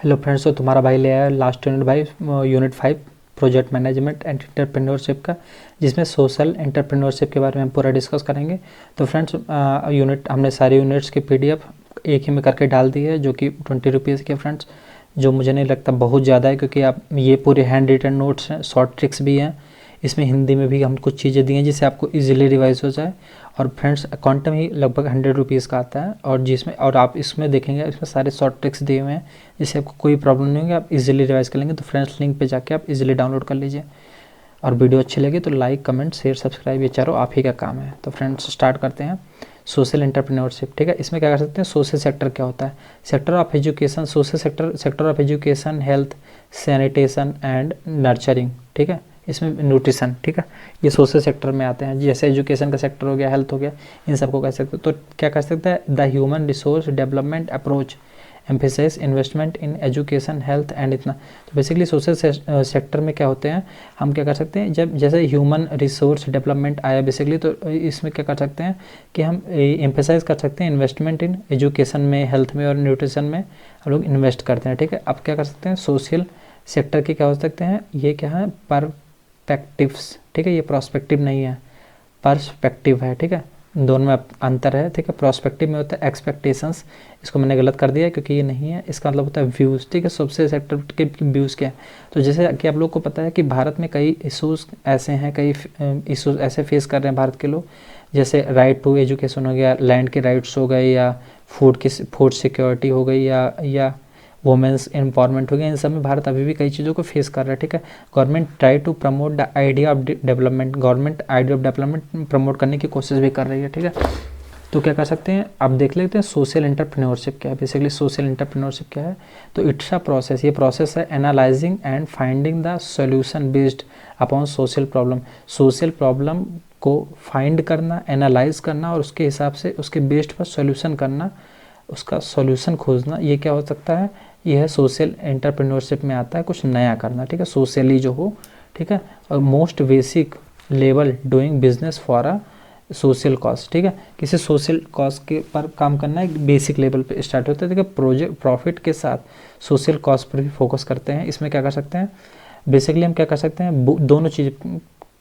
Hello friends, तो तुम्हारा भाई ले आया लास्ट यूनिट भाई, unit 5 project management and entrepreneurship का, जिसमें सोशल एंटरप्रेन्योरशिप के बारे में हम पूरा डिस्कस करेंगे। तो फ्रेंड्स, यूनिट हमने सारे यूनिट्स की पीडीएफ एक ही में करके डाल दी है, जो कि 20 रुपीज़ के फ्रेंड्स, जो मुझे नहीं लगता बहुत ज़्यादा है, क्योंकि आप ये पूरे हैंड रिटन नोट्स हैं, शॉर्ट ट्रिक्स भी हैं, इसमें हिंदी में भी हम कुछ चीज़ें दी हैं जिससे आपको इजीली रिवाइज हो जाए। और फ्रेंड्स, क्वांटम ही लगभग 100 रुपीज़ का आता है, और जिसमें और आप इसमें देखेंगे इसमें सारे शॉर्ट ट्रिक्स दिए हुए हैं, जिससे आपको कोई प्रॉब्लम नहीं होगी, आप इजीली रिवाइज कर लेंगे। तो फ्रेंड्स, लिंक पे जाके आप इजीली डाउनलोड कर लीजिए। और वीडियो अच्छी लगी तो लाइक, कमेंट, शेयर, सब्सक्राइब, ये चारों आप ही का काम है। तो फ्रेंड्स, स्टार्ट करते हैं। सोशल एंटरप्रेन्योरशिप, ठीक है। इसमें क्या कर सकते हैं, सोशल सेक्टर क्या होता है, sector of education, social sector, sector of education, health, sanitation and nurturing, ठीक है। इसमें न्यूट्रिशन, ठीक है, ये सोशल सेक्टर में आते हैं। जैसे एजुकेशन का सेक्टर हो गया, हेल्थ हो गया, इन सबको कह सकते हैं। तो क्या कह सकते हैं, the human resource development approach emphasise investment in education, health and इतना। तो बेसिकली सोशल सेक्टर में क्या होते हैं, हम क्या कर सकते हैं, जब जैसे ह्यूमन रिसोर्स डेवलपमेंट आया बेसिकली, तो इसमें क्या कर सकते हैं कि हम एम्फेसाइज कर सकते हैं इन्वेस्टमेंट इन एजुकेशन में, हेल्थ में और न्यूट्रिशन में हम लोग इन्वेस्ट करते हैं, ठीक है। अब क्या कर सकते हैं, सोशल सेक्टर के क्या हो सकते हैं, ये क्या है, परस्पेक्टिव्स, ठीक है, ये प्रोस्पेक्टिव नहीं है, पर्सपेक्टिव है, ठीक है, दोनों में अंतर है, ठीक है। प्रोस्पेक्टिव में होता है एक्सपेक्टेशंस, इसको मैंने गलत कर दिया है क्योंकि ये नहीं है, इसका मतलब होता है व्यूज़, ठीक है। सोशल सेक्टर के व्यूज़ क्या है, तो जैसे कि आप लोग को पता है कि भारत में कई इशूज़ ऐसे हैं, कई इशूज़ ऐसे फेस कर रहे हैं भारत के लोग, जैसे राइट टू एजुकेशन हो गया, लैंड के राइट्स हो गए, या फूड सिक्योरिटी हो गई, या वुमेंस एम्पावरमेंट हो गया। इन सब में भारत अभी भी कई चीज़ों को फेस कर रहा है, ठीक है। Government try to promote the idea of development, government idea of development promote करने की कोशिश भी कर रही है, ठीक है। तो क्या कर सकते हैं, अब देख लेते हैं सोशल एंटरप्रेन्योरशिप क्या है। बेसिकली सोशल एंटरप्रेन्योरशिप क्या है, तो इट्स अ प्रोसेस, ये प्रोसेस है analysing and finding the solution based upon social problem, social problem को फाइंड करना, एनालाइज करना, और उसके हिसाब से उसके बेस्ड पर सोल्यूशन करना, उसका सॉल्यूशन खोजना, ये क्या हो सकता है, ये है सोशल एंटरप्रेन्योरशिप में आता है कुछ नया करना, ठीक है, सोशली जो हो, ठीक है। और most basic level doing business for a social cause, ठीक है, किसी सोशल कॉज के पर काम करना एक बेसिक लेवल पे स्टार्ट होता है, ठीक है। प्रोजेक्ट प्रॉफिट के साथ सोशल कॉज पर भी फोकस करते हैं। इसमें क्या कर सकते हैं, बेसिकली हम क्या कर सकते हैं, दोनों चीज़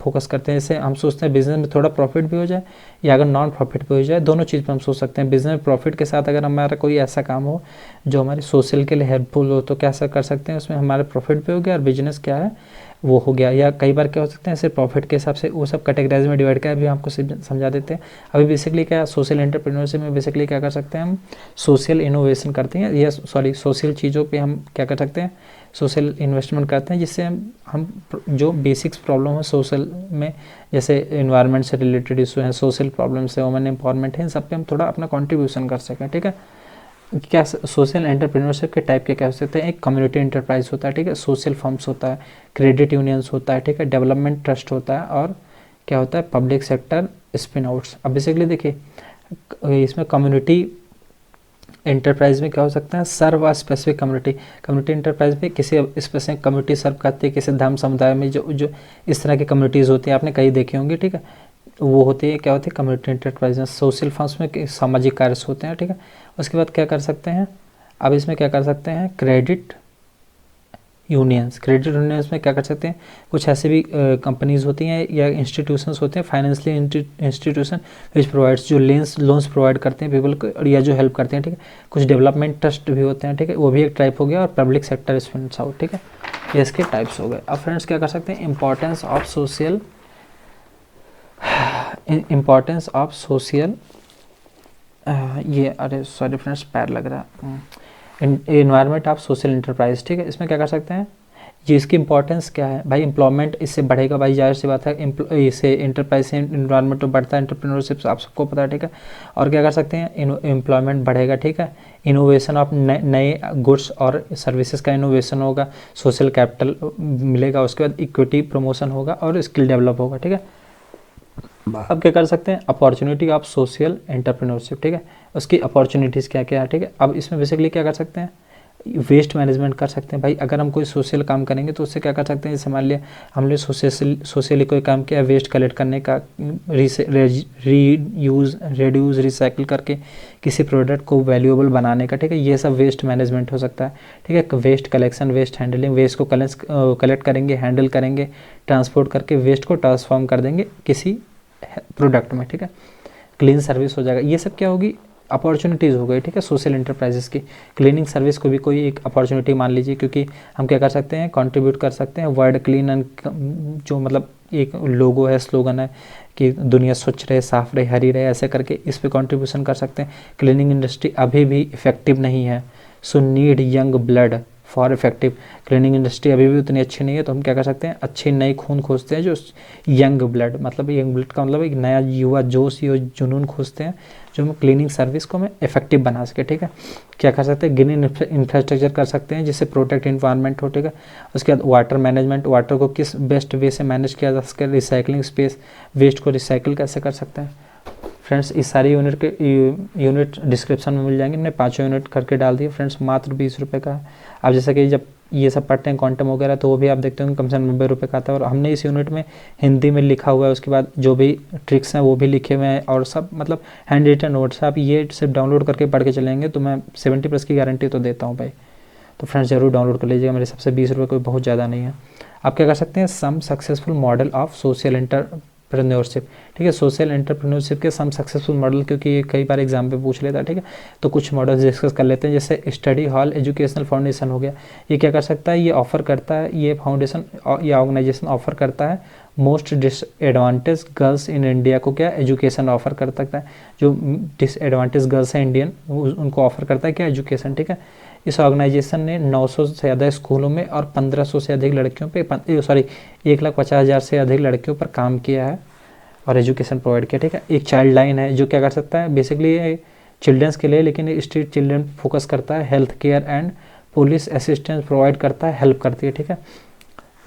फोकस करते हैं। जैसे हम सोचते हैं बिजनेस में थोड़ा प्रॉफिट भी हो जाए, या अगर नॉन प्रॉफिट भी हो जाए, दोनों चीज़ पर हम सोच सकते हैं। बिजनेस में प्रॉफिट के साथ अगर हमारा कोई ऐसा काम हो जो हमारे सोशल के लिए हेल्पफुल हो, तो कैसा कर सकते हैं, उसमें हमारा प्रॉफिट भी हो गया और बिजनेस क्या है वो हो गया। या कई बार क्या हो सकते हैं, सिर्फ प्रॉफिट के हिसाब से वो सब कैटेगराइज में डिवाइड कर भी आपको समझा देते हैं। अभी बेसिकली क्या सोशल एंटरप्रेन्योरशिप में बेसिकली क्या कर सकते हैं, हम सोशल इनोवेशन करते हैं, या सोशल चीज़ों पे हम क्या कर सकते हैं, सोशल इन्वेस्टमेंट करते हैं, जिससे हम जो बेसिक्स प्रॉब्लम है सोशल में, जैसे इन्वायरमेंट से रिलेटेड इशू हैं, सोशल प्रॉब्लम्स है, वुमेन एम्पावरमेंट है, इन सब पे हम थोड़ा अपना कंट्रीब्यूशन कर सकें, ठीक है। क्या सोशल एंटरप्रेन्योरशिप के टाइप के क्या हो सकते हैं, एक कम्युनिटी एंटरप्राइज होता है, ठीक है, सोशल फर्म्स होता है, क्रेडिट यूनियंस होता है, ठीक है, डेवलपमेंट ट्रस्ट होता है, और क्या होता है, पब्लिक सेक्टर स्पिन आउट्स। अब बेसिकली देखिए, इसमें कम्युनिटी एंटरप्राइज में क्या हो सकता है, serve a specific community, community enterprise में किसी स्पेसिफिक कम्युनिटी सर्व करती है, किसी धर्म समुदाय में जो इस तरह की कम्युनिटीज़ होती हैं, आपने कई देखी होंगी, ठीक है, वो होती है, क्या होती है, कम्युनिटी एंटरप्राइज। सोशल फंड्स में सामाजिक कार्य होते हैं, ठीक है। उसके बाद क्या कर सकते हैं, अब इसमें क्या कर सकते हैं, क्रेडिट यूनियंस, क्रेडिट यूनियंस में क्या कर सकते हैं, कुछ ऐसी भी कंपनीज होती हैं या इंस्टीट्यूशंस होते हैं, फाइनेंशियल इंस्टीट्यूशन विच प्रोवाइड्स, जो लोन्स प्रोवाइड करते हैं पीपल को, या जो हेल्प करते हैं, ठीक है। कुछ डेवलपमेंट ट्रस्ट भी होते हैं, ठीक है, वो भी एक टाइप हो गया, और पब्लिक सेक्टर स्पिन्स आउट, ठीक है, ये इसके टाइप्स हो गए। अब फ्रेंड्स क्या कर सकते हैं, इंपॉर्टेंस ऑफ सोशल ये, अरे सॉरी फ्रेंड्स, पैर लग रहा है, इन्वायरमेंट ऑफ सोशल एंटरप्राइज, ठीक है। इसमें क्या कर सकते हैं, जी इसकी इंपॉर्टेंस क्या है भाई, एम्प्लॉयमेंट इससे बढ़ेगा भाई, जाहिर सी बात है, इससे एंटरप्राइज से इन्वायरमेंट तो बढ़ता है, एंटरप्रेन्योरशिप आप सबको पता है, ठीक है। और क्या कर सकते हैं, एम्प्लॉयमेंट बढ़ेगा, ठीक है, इनोवेशन ऑफ नए गुड्स और सर्विसेज का इनोवेशन होगा, सोशल कैपिटल मिलेगा, उसके बाद इक्विटी प्रमोशन होगा, और स्किल डेवलप होगा, ठीक है। अब क्या कर सकते हैं, अपॉर्चुनिटी ऑफ सोशल एंटरप्रेन्योरशिप, ठीक है, उसकी अपॉर्चुनिटीज़ क्या क्या है, ठीक है। अब इसमें बेसिकली क्या कर सकते हैं, वेस्ट मैनेजमेंट कर सकते हैं भाई। अगर हम कोई सोशल काम करेंगे तो उससे क्या कर सकते हैं, जैसे मान लिया हमने सोशली कोई काम किया, वेस्ट कलेक्ट करने का, रीयूज़ रेड्यूस रिसाइकिल करके किसी प्रोडक्ट को वैल्यूएबल बनाने का, ठीक है, ये सब वेस्ट मैनेजमेंट हो सकता है, ठीक है। Waste collection, waste handling, waste को कलेक्ट करेंगे, हैंडल करेंगे, ट्रांसपोर्ट करके वेस्ट को ट्रांसफॉर्म कर देंगे किसी प्रोडक्ट में, ठीक है। क्लीन सर्विस हो जाएगा, ये सब क्या होगी, अपॉर्चुनिटीज़ हो गई, ठीक है, सोशल इंटरप्राइजेस की। क्लीनिंग सर्विस को भी कोई एक अपॉर्चुनिटी मान लीजिए, क्योंकि हम क्या कर सकते हैं, कंट्रीब्यूट कर सकते हैं वर्ल्ड क्लीन एंड, जो मतलब एक लोगो है, स्लोगन है कि दुनिया स्वच्छ रहे, साफ रहे, हरी रहे, ऐसे करके इस पे कंट्रीब्यूशन कर सकते हैं। क्लीनिंग इंडस्ट्री अभी भी इफेक्टिव नहीं है, so need young blood for effective. Cleaning industry अभी भी उतनी अच्छी नहीं है, तो हम क्या कर सकते हैं, अच्छे नए खून खोजते हैं, जो यंग ब्लड, मतलब यंग ब्लड का मतलब एक नया युवा जोश, ये जुनून खोजते हैं, जो हम क्लीनिंग सर्विस को हमें इफेक्टिव बना सके, ठीक है। क्या कर सकते हैं, ग्रीन इंफ्रास्ट्रक्चर कर सकते हैं जिससे प्रोटेक्ट इन्वायरमेंट हो, ठीक है। उसके बाद वाटर मैनेजमेंट, वाटर को किस बेस्ट वे से मैनेज किया जा सके, रिसाइकलिंग स्पेस, वेस्ट को रिसाइकिल कैसे कर सकते हैं। फ्रेंड्स इस सारी यूनिट के यूनिट डिस्क्रिप्शन में मिल जाएंगे, मैंने 5 यूनिट करके डाल दिए फ्रेंड्स, मात्र 20 रुपये का है। अब जैसा कि जब ये सब पढ़ते हैं क्वांटम वगैरह, तो वो भी आप देखते होंगे कम से कम 90 रुपये का आता है, और हमने इस यूनिट में हिंदी में लिखा हुआ है, उसके बाद जो भी ट्रिक्स हैं वो भी लिखे हुए हैं, और सब मतलब हैंड रिटन नोट्स। आप ये सिर्फ डाउनलोड करके पढ़ के चलेंगे तो मैं 70+ की गारंटी तो देता हूँ भाई। तो फ्रेंड्स जरूर डाउनलोड कर लीजिएगा, मेरे हिसाब से 20 रुपये कोई बहुत ज़्यादा नहीं है। आप क्या कर सकते हैं, some successful model of social entrepreneurship, ठीक है। सोशल एंटरप्रेन्योरशिप के सम सक्सेसफुल मॉडल, क्योंकि ये कई बार एग्जाम पे पूछ लेता है, ठीक है, तो कुछ मॉडल्स डिस्कस कर लेते हैं। जैसे स्टडी हॉल एजुकेशनल फाउंडेशन हो गया, ये क्या कर सकता है, ये ऑफर करता है, ये फाउंडेशन या ऑर्गेनाइजेशन ऑफर करता है most disadvantage girls in India को क्या एजुकेशन ऑफर कर सकता है। जो डिसएडवांटेज गर्ल्स हैं इंडियन, उनको ऑफर करता है क्या, एजुकेशन, ठीक है। इस ऑर्गेनाइजेशन ने 900 से ज़्यादा स्कूलों में और 1500 से अधिक लड़कियों पे 1,50,000 से अधिक लड़कियों पर काम किया है और एजुकेशन प्रोवाइड किया, ठीक है। एक चाइल्ड लाइन है जो क्या कर सकता है, बेसिकली चिल्ड्रंस के लिए, लेकिन स्ट्रीट चिल्ड्रन फोकस करता है, health care and police assistance provide करता है, हेल्प करती है, ठीक है।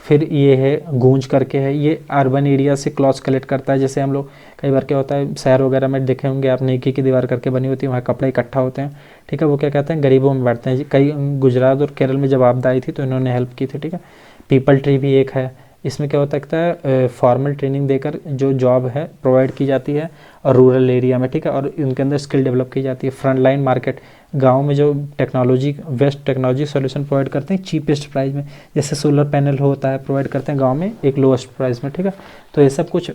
फिर ये है गूंज करके है, ये अर्बन एरिया से क्लॉथ्स कलेक्ट करता है। जैसे हम लोग कई बार क्या होता है, शहर वगैरह में देखे होंगे आप, नेकी की दीवार करके बनी होती है, वहाँ कपड़े इकट्ठा होते हैं, ठीक है, वो क्या कहते हैं, गरीबों में बांटते हैं। कई गुजरात और केरल में जब आपदा आई थी तो इन्होंने हेल्प की थी, ठीक है। पीपल ट्री भी एक है, इसमें क्या हो सकता है, फॉर्मल ट्रेनिंग देकर जो जॉब है प्रोवाइड की जाती है और रूरल एरिया में, ठीक है, और उनके अंदर स्किल डेवलप की जाती है। फ्रंट लाइन मार्केट, गांव में जो technology, waste technology solution provide करते हैं चीपेस्ट प्राइस में, जैसे सोलर पैनल होता है, प्रोवाइड करते हैं गांव में एक लोएस्ट प्राइस में, ठीक है। तो ये सब कुछ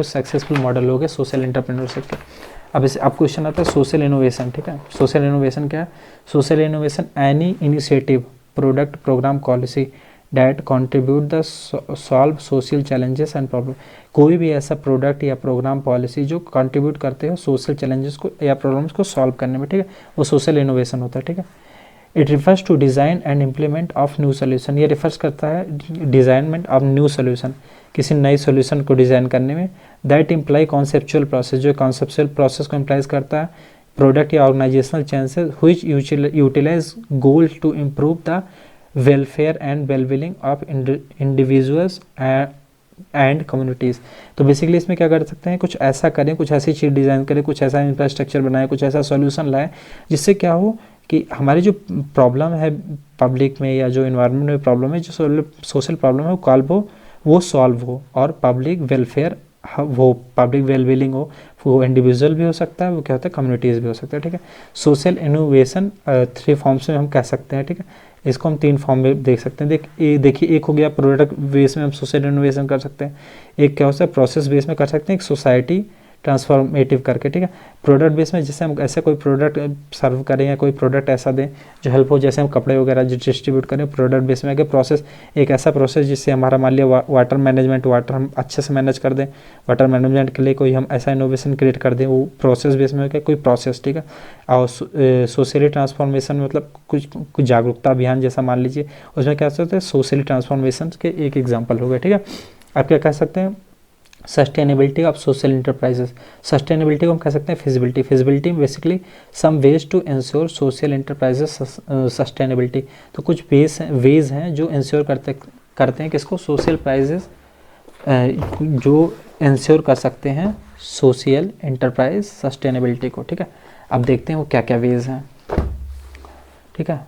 सक्सेसफुल मॉडल हो गए सोशल एंटरप्रेन्योरशिप के। अब इसे अब क्वेश्चन आता है सोशल इनोवेशन, ठीक है। सोशल इनोवेशन क्या है, social innovation any initiative, product, programme, policy that contribute the solve social challenges and problem. कोई भी ऐसा प्रोडक्ट या प्रोग्राम, पॉलिसी जो कंट्रीब्यूट करते हो सोशल चैलेंजेस को या प्रॉब्लम्स को सॉल्व करने में, ठीक है, वो सोशल इनोवेशन होता है, ठीक है। It refers to design and implement of new solution, ये रिफर्स करता है डिज़ाइनमेंट ऑफ न्यू सोल्यूशन, किसी नई सोल्यूशन को डिज़ाइन करने में। दैट इम्प्लाई कॉन्सेप्चुअल प्रोसेस, जो कॉन्सेप्चुअल प्रोसेस को इम्प्लाइज करता है, प्रोडक्ट या organisational changes which utilise goal to improve the welfare and wellbeing of individuals and communities. तो बेसिकली इसमें क्या कर सकते हैं, कुछ ऐसा करें, कुछ ऐसी चीज़ डिज़ाइन करें, कुछ ऐसा इंफ्रास्ट्रक्चर बनाएं, कुछ ऐसा सॉल्यूशन लाएं जिससे क्या हो कि हमारी जो प्रॉब्लम है पब्लिक में या जो इन्वायरमेंट में प्रॉब्लम है, जो सोशल प्रॉब्लम है वो सॉल्व हो और पब्लिक वेलफेयर वो, पब्लिक वेलबींग हो, वो इंडिविजुअल भी हो सकता है, वो क्या होता है कम्युनिटीज़ भी हो सकता है, ठीक है। सोशल इनोवेशन 3 फॉर्म्स में हम कह सकते हैं, ठीक है। इसको हम 3 फॉर्म में देख सकते हैं। देखिए एक हो गया प्रोडक्ट बेस में हम सोशल इनोवेशन कर सकते हैं, एक क्या होता है प्रोसेस बेस में कर सकते हैं, एक सोसाइटी ट्रांसफॉर्मेटिव करके, ठीक है। प्रोडक्ट बेस में जैसे हम ऐसे कोई प्रोडक्ट सर्व करें या कोई प्रोडक्ट ऐसा दें जो हेल्प हो, जैसे हम कपड़े वगैरह जो डिस्ट्रीब्यूट करें, प्रोडक्ट बेस में आगे प्रोसेस, एक ऐसा प्रोसेस जिससे हमारा मान लिया वाटर मैनेजमेंट, वाटर हम अच्छे से मैनेज कर दें, वाटर मैनेजमेंट के लिए कोई हम ऐसा इनोवेशन क्रिएट कर दें, वो प्रोसेस बेस में हो गया कोई प्रोसेस, ठीक है। और सोशली ट्रांसफॉर्मेशन मतलब कुछ जागरूकता अभियान जैसा मान लीजिए, उसमें क्या होता है सोशली ट्रांसफॉर्मेशन के एक एग्जाम्पल हो गया, ठीक है। आप क्या कह सकते हैं, sustainability of social enterprises, sustainability को हम कह सकते हैं फिजिबिलिटी। फिजिबिलिटी में basically some ways to ensure social enterprises sustainability. तो कुछ वेज हैं जो इंश्योर करते हैं किसको, सोशल प्राइजेस जो इंश्योर कर सकते हैं सोशल इंटरप्राइज सस्टेनेबिलिटी को, ठीक है। अब देखते हैं वो क्या क्या वेज हैं, ठीक है।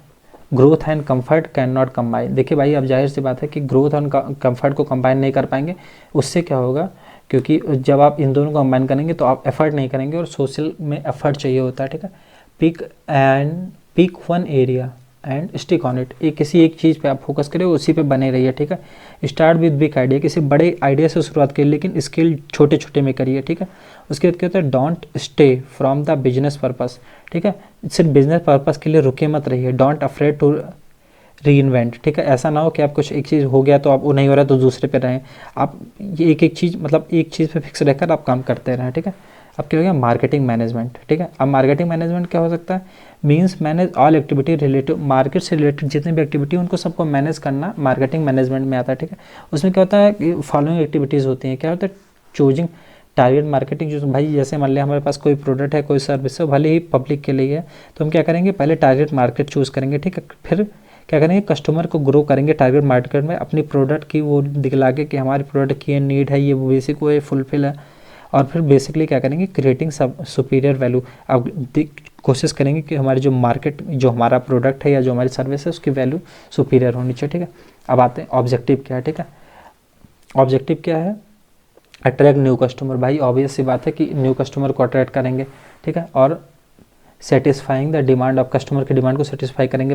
Growth and comfort can not combine. देखिए भाई, अब जाहिर सी बात है कि ग्रोथ एंड कंफर्ट को कंबाइन नहीं कर पाएंगे। उससे क्या होगा, क्योंकि जब आप इन दोनों को कंबाइन करेंगे तो आप एफर्ट नहीं करेंगे, और सोशल में एफर्ट चाहिए होता है, ठीक है। Pick one area and stick on it. किसी एक चीज़ पे आप फोकस करें, उसी पे बने रहिए, ठीक है। स्टार्ट विद बिग आइडिया, किसी बड़े आइडिया से शुरुआत करिए, लेकिन स्किल छोटे छोटे में करिए, ठीक है। उसके बाद क्या होता है, don't stay from the business purpose, ठीक है। सिर्फ बिजनेस पर्पस के लिए रुके मत रहिए। Don't afraid to reinvent, ठीक है। ऐसा ना हो कि आप कुछ एक चीज़ हो गया तो आप वो नहीं हो रहा तो दूसरे पे रहें। आप ये एक चीज़, मतलब एक चीज़ पे फिक्स रहकर आप काम करते रहें, ठीक है। अब क्या हो गया, मार्केटिंग मैनेजमेंट, ठीक है। अब मार्केटिंग मैनेजमेंट क्या हो सकता है, means manage all activity related, market से रिलेटेड जितनी भी एक्टिविटी उनको सबको मैनेज करना मार्केटिंग मैनेजमेंट में आता है, ठीक है। उसमें क्या होता है कि फॉलोइंग एक्टिविटीज़ होती हैं। क्या होता है, चूजिंग टारगेट मार्केटिंग, जो भाई जैसे मान लिया हमारे पास कोई प्रोडक्ट है, कोई सर्विस है, भले ही पब्लिक के लिए है, तो हम क्या करेंगे, पहले टारगेट मार्केट चूज़ करेंगे, ठीक है। फिर क्या करेंगे, कस्टमर को ग्रो करेंगे टारगेट मार्केट में, अपनी प्रोडक्ट की वो दिखला के कि हमारी प्रोडक्ट की ये नीड है, ये बेसिक वो फुलफिल है। और फिर बेसिकली क्या करेंगे, क्रिएटिंग सब सुपीरियर वैल्यू। अब कोशिश करेंगे कि हमारी जो मार्केट, जो हमारा प्रोडक्ट है या जो हमारी सर्विस है, उसकी वैल्यू सुपीरियर होनी चाहिए, ठीक है। अब आते हैं ऑब्जेक्टिव क्या है, ठीक है। ऑब्जेक्टिव क्या है, अट्रैक्ट न्यू कस्टमर। भाई ऑब्वियस सी बात है कि न्यू कस्टमर को अट्रैक्ट करेंगे, ठीक है। और satisfying the demand of customer की डिमांड को सेटिस्फाई करेंगे।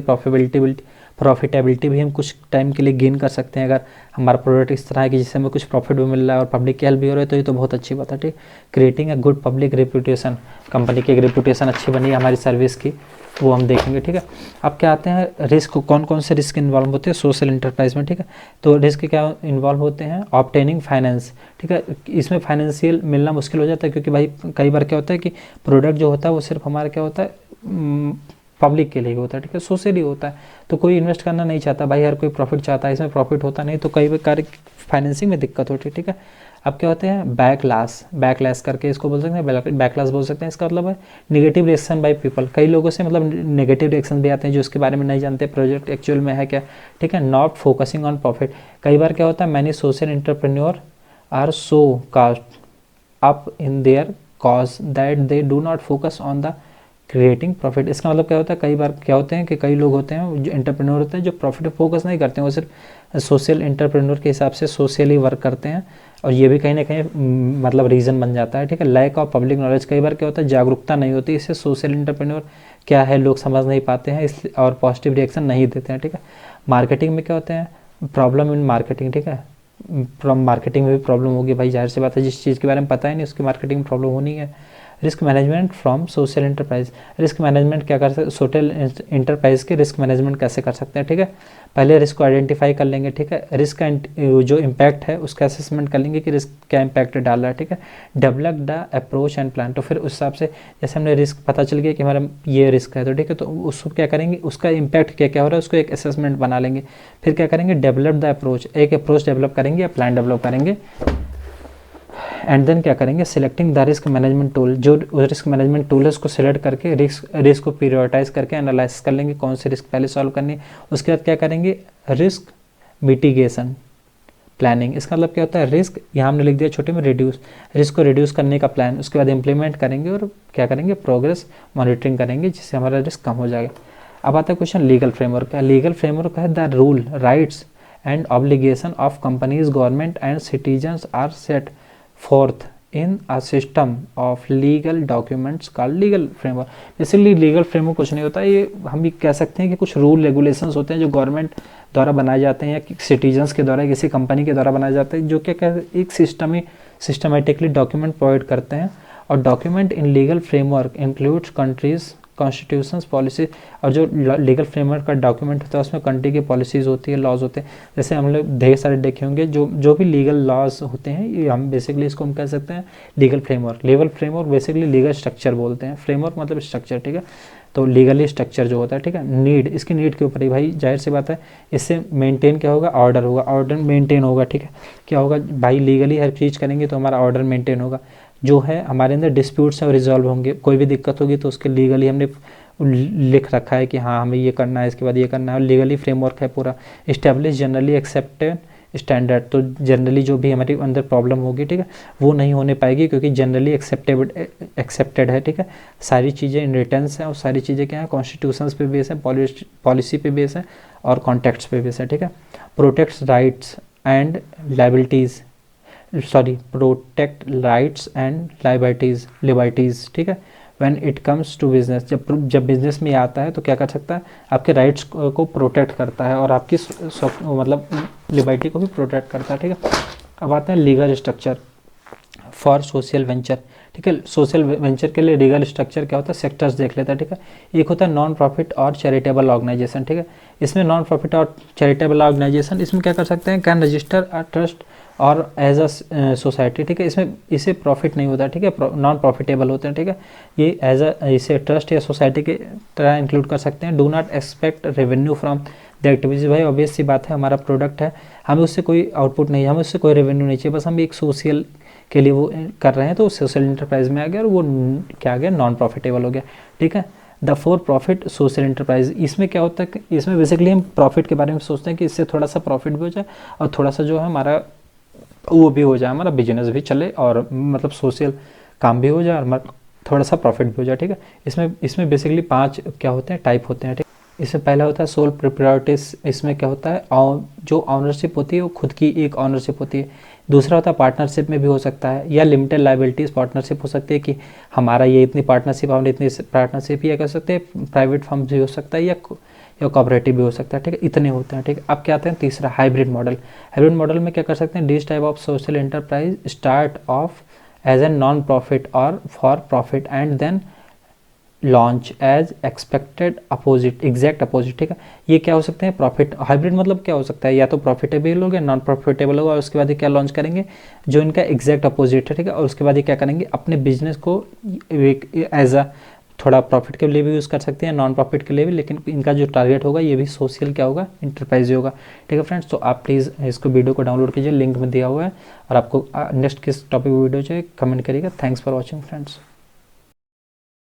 प्रॉफिटेबिलिटी भी हम कुछ टाइम के लिए गेन कर सकते हैं, अगर हमारा प्रोडक्ट इस तरह है कि जिससे हमें कुछ प्रॉफिट भी मिल रहा है और पब्लिक की हेल्प भी हो रही है, तो ये तो बहुत अच्छी बात है, ठीक। Creating a good public reputation, company की एक रेपुटेशन अच्छी बनी हमारी सर्विस की, वो हम देखेंगे, ठीक है। अब क्या आते हैं रिस्क, कौन कौन से रिस्क इन्वॉल्व होते हैं सोशल इंटरप्राइज में, ठीक है। तो रिस्क क्या इन्वॉल्व होते हैं, ऑब्टेनिंग फाइनेंस, ठीक है। इसमें फाइनेंशियल मिलना मुश्किल हो जाता है, क्योंकि भाई कई बार क्या होता है कि प्रोडक्ट जो होता है वो सिर्फ हमारा क्या होता है, पब्लिक के लिए होता है, ठीक है, सोशली होता है। तो कोई इन्वेस्ट करना नहीं चाहता भाई, हर कोई प्रॉफिट चाहता है, इसमें प्रॉफिट होता नहीं, तो कई बार फाइनेंसिंग में दिक्कत होती है, ठीक है। अब क्या होते हैं, बैकलैश करके इसको बोल सकते हैं, बैकलैश बोल सकते हैं। इसका मतलब है नेगेटिव रिएक्शन बाय पीपल। कई लोगों से मतलब नेगेटिव रिएक्शन भी आते हैं जो उसके बारे में नहीं जानते प्रोजेक्ट एक्चुअल में है क्या, ठीक है। नॉट फोकसिंग ऑन प्रॉफिट, कई बार क्या होता है, many social entrepreneur are so caught up in their cause that they do not focus on the creating profit. इसका मतलब क्या होता है, कई बार क्या होते हैं कि कई लोग होते हैं जो एंटरप्रेन्योर होते हैं, जो प्रॉफिट पे फोकस नहीं करते हैं, वो सिर्फ सोशल एंटरप्रेन्योर के हिसाब से सोशली वर्क करते हैं, और ये भी कहीं ना कहीं मतलब रीज़न बन जाता है, ठीक है। लैक ऑफ पब्लिक नॉलेज, कई बार क्या होता है, जागरूकता नहीं होती, इससे सोशल एंटरप्रेन्योर क्या है लोग समझ नहीं पाते हैं, इस और पॉजिटिव रिएक्शन नहीं देते हैं, ठीक है। मार्केटिंग में क्या होते हैं, प्रॉब्लम इन मार्केटिंग, ठीक है। मार्केटिंग में भी प्रॉब्लम होगी भाई, जाहिर सी बात है, जिस चीज़ के बारे में पता ही नहीं उसकी मार्केटिंग में प्रॉब्लम होनी है। Risk management from social enterprise, risk management क्या कर सकते, सोशल एंटरप्राइज के रिस्क मैनेजमेंट कैसे कर सकते हैं, ठीक है। पहले रिस्क को आइडेंटिफाई कर लेंगे, ठीक है। रिस्क का जो इम्पैक्ट है उसका असेसमेंट कर लेंगे कि रिस्क क्या इम्पैक्ट डाल रहा है, ठीक है। Develop the approach and plan, तो फिर उस हिसाब से जैसे हमने रिस्क पता चल गया कि हमारा ये रिस्क है, तो ठीक है, तो उसको क्या करेंगे, उसका इम्पैक्ट क्या क्या हो रहा है उसको एक असेसमेंट बना लेंगे। फिर क्या करेंगे, डेवलप द अप्रोच, एक अप्रोच डेवलप करेंगे या प्लान डेवलप करेंगे। एंड देन क्या करेंगे, selecting the risk management tool, जो रिस्क मैनेजमेंट टूल है उसको सिलेक्ट करके रिस्क को पीरियोडाइज करके एनालाइज कर लेंगे कौन सी रिस्क पहले सॉल्व करनी है। उसके बाद क्या करेंगे, रिस्क मिटिगेशन प्लानिंग। इसका मतलब क्या होता है, रिस्क यहाँ हमने लिख दिया छोटे में रिड्यूस, रिस्क को रिड्यूस करने का प्लान, उसके बाद इंप्लीमेंट करेंगे और क्या करेंगे, प्रोग्रेस मॉनिटरिंग करेंगे, जिससे हमारा रिस्क कम हो जाएगा। अब आता है क्वेश्चन लीगल फ्रेमवर्क का। लीगल फ्रेमवर्क है the rule, rights and obligation of companies, government and citizens are set forth in a system of legal documents called legal framework. Basically legal framework कुछ नहीं होता, ये हम भी कह सकते हैं कि कुछ रूल रेगुलेशंस होते हैं जो गवर्नमेंट द्वारा बनाए जाते हैं या सिटीजन्स के द्वारा, किसी कंपनी के द्वारा बनाए जाते हैं, जो क्या कहते हैं एक सिस्टमेटिकली डॉक्यूमेंट प्रोवाइड करते हैं। और document in legal framework includes countries constitutions policy, और जो लीगल फ्रेमवर्क का डॉक्यूमेंट होता है उसमें कंट्री की पॉलिसीज़ होती है, लॉज होते हैं। जैसे हम लोग ढेर सारे देखे होंगे जो भी लीगल लॉज होते हैं, ये हम बेसिकली इसको हम कह सकते हैं legal framework. Legal framework basically legal structure बोलते हैं, फ्रेमवर्क मतलब स्ट्रक्चर, ठीक है। तो लीगली स्ट्रक्चर जो होता है, ठीक है। नीड, इसकी नीड के ऊपर ही भाई जाहिर सी बात है, इससे मेंटेन क्या होगा, ऑर्डर होगा, ऑर्डर मेंटेन होगा, ठीक है। क्या होगा भाई, लीगली हर चीज़ करेंगे तो हमारा ऑर्डर मेंटेन होगा। जो है हमारे अंदर डिस्प्यूट्स हैं रिजॉल्व होंगे, कोई भी दिक्कत होगी तो उसके लीगली हमने लिख रखा है कि हाँ हमें ये करना है, इसके बाद ये करना है, और लीगली फ्रेमवर्क है पूरा। इस्टेब्लिश जनरली एक्सेप्टेड स्टैंडर्ड, तो जनरली जो भी हमारे अंदर प्रॉब्लम होगी, ठीक है, वो नहीं होने पाएगी, क्योंकि जनरली एक्सेप्टेड है, ठीक है। सारी चीज़ें इन रिटर्न्स हैं और सारी चीज़ें क्या हैं, कॉन्स्टिट्यूशंस पे बेस है, पॉलिसी पे बेस है और कॉन्टेक्ट्स पे बेस है, ठीक है। Protects rights and liabilities, protect rights and liberties, ठीक है। When it comes to business, जब बिजनेस में आता है तो क्या कर सकता है, आपके राइट्स को प्रोटेक्ट करता है और आपकी मतलब लिबर्टी को भी प्रोटेक्ट करता है, ठीक है। अब आते हैं legal structure for social venture, ठीक है। सोशल वेंचर के लिए लीगल स्ट्रक्चर क्या होता है, सेक्टर्स देख लेते हैं, ठीक है। एक होता है नॉन प्रॉफिट और चैरिटेबल ऑर्गेनाइजेशन, ठीक है। इसमें नॉन प्रॉफिट और चैरिटेबल ऑर्गेनाइजेशन इसमें क्या कर सकते हैं, कैन रजिस्टर अ ट्रस्ट और एज अ सोसाइटी, ठीक है। इसमें इसे प्रॉफिट नहीं होता, ठीक है, नॉन प्रॉफिटेबल होते हैं, ठीक है। ये एज अ इसे ट्रस्ट या सोसाइटी के तरह इंक्लूड कर सकते हैं। Do not expect revenue from the activities, भाई ऑब्वियस सी बात है, हमारा प्रोडक्ट है, हमें उससे कोई आउटपुट नहीं है, हमें उससे कोई रेवेन्यू नहीं चाहिए, बस हम एक सोशल के लिए वो कर रहे हैं, तो सोशल इंटरप्राइज में आ गया और वो क्या आ गया, नॉन प्रॉफिटेबल हो गया, ठीक है। The for profit social enterprise, इसमें क्या होता है कि इसमें बेसिकली हम प्रॉफिट के बारे में सोचते हैं कि इससे थोड़ा सा प्रॉफिट भी हो जाए और थोड़ा सा जो है हमारा वो भी हो जाए, हमारा बिजनेस भी चले और मतलब सोशल काम भी हो जाए और हमारा थोड़ा सा प्रॉफिट भी हो जाए, ठीक है। इसमें बेसिकली 5 क्या होते हैं, टाइप होते हैं, ठीक है। इसमें पहला होता है सोल प्रोप्राइटर्स, इसमें क्या होता है, जो ऑनरशिप होती है वो खुद की एक ऑनरशिप होती है। दूसरा होता है पार्टनरशिप में भी हो सकता है, या लिमिटेड लाइबिलिटीज़ पार्टनरशिप हो सकती है कि हमारा ये इतनी पार्टनरशिप, हमने इतनी पार्टनरशिप, या कह सकते हैं प्राइवेट फर्म भी हो सकता है या कोऑपरेटिव भी हो सकता है, ठीक है। इतने होते हैं, ठीक है। अब क्या आते हैं तीसरा, हाइब्रिड मॉडल। हाइब्रिड मॉडल में क्या कर सकते हैं, this type of social enterprise start off as a non profit और for profit and then launch as expected opposite, exact opposite, ठीक है। ये क्या हो सकते हैं, प्रॉफिट, हाइब्रिड मतलब क्या हो सकता है, या तो प्रॉफिटेबल होगा, नॉन प्रॉफिटेबल होगा, और उसके बाद ये क्या लॉन्च करेंगे, जो इनका एग्जैक्ट अपोजिट है, ठीक है। और उसके बाद ये क्या करेंगे, अपने बिजनेस को एज अ थोड़ा प्रॉफिट के लिए भी यूज़ कर सकते हैं, नॉन प्रॉफिट के लिए भी, लेकिन इनका जो टारगेट होगा ये भी सोशल क्या होगा, इंटरप्राइज होगा, ठीक है फ्रेंड्स। तो आप प्लीज़ इसको वीडियो को डाउनलोड कीजिए, लिंक में दिया हुआ है, और आपको नेक्स्ट किस टॉपिक वीडियो चाहिए कमेंट करिएगा। Thanks for watching friends.